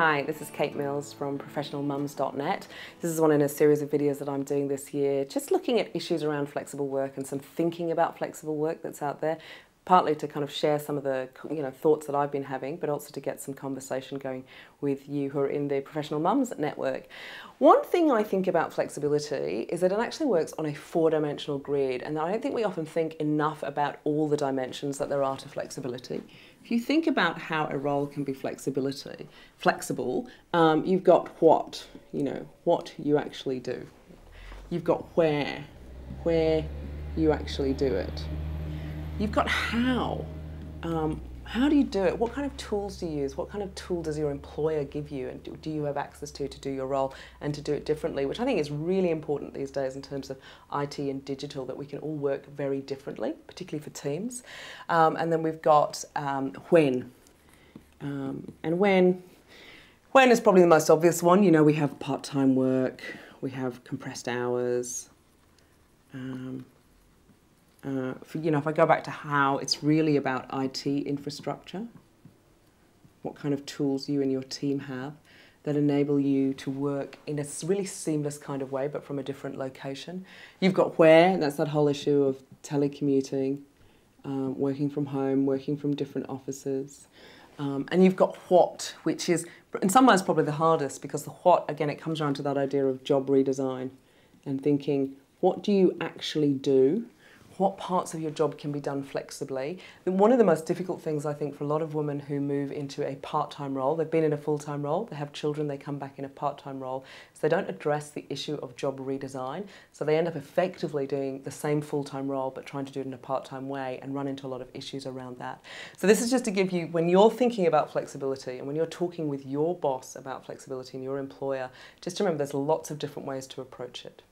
Hi, this is Kate Mills from ProfessionalMums.net. This is one in a series of videos that I'm doing this year, just looking at issues around flexible work and some thinking about flexible work that's out there, partly to kind of share some of the thoughts that I've been having, but also to get some conversation going with you who are in the Professional Mums network. One thing I think about flexibility is that it actually works on a four-dimensional grid, and I don't think we often think enough about all the dimensions that there are to flexibility. If you think about how a role can be flexible, you've got what you actually do. You've got where you actually do it. You've got how do you do it? What kind of tools do you use? What kind of tool does your employer give you, and do you have access to do your role and to do it differently, which I think is really important these days in terms of IT and digital, that we can all work very differently, particularly for teams. And then we've got when. And when is probably the most obvious one. You know, we have part-time work, we have compressed hours. If I go back to how, it's really about IT infrastructure. What kind of tools you and your team have that enable you to work in a really seamless kind of way, but from a different location. You've got where, and that's that whole issue of telecommuting, working from home, working from different offices. And you've got what, which is in some ways probably the hardest, because the what, again, it comes around to that idea of job redesign and thinking, what do you actually do? What parts of your job can be done flexibly? One of the most difficult things, I think, for a lot of women who move into a part-time role, they've been in a full-time role, they have children, they come back in a part-time role, so they don't address the issue of job redesign, so they end up effectively doing the same full-time role but trying to do it in a part-time way and run into a lot of issues around that. So this is just to give you, when you're thinking about flexibility and when you're talking with your boss about flexibility and your employer, just remember there's lots of different ways to approach it.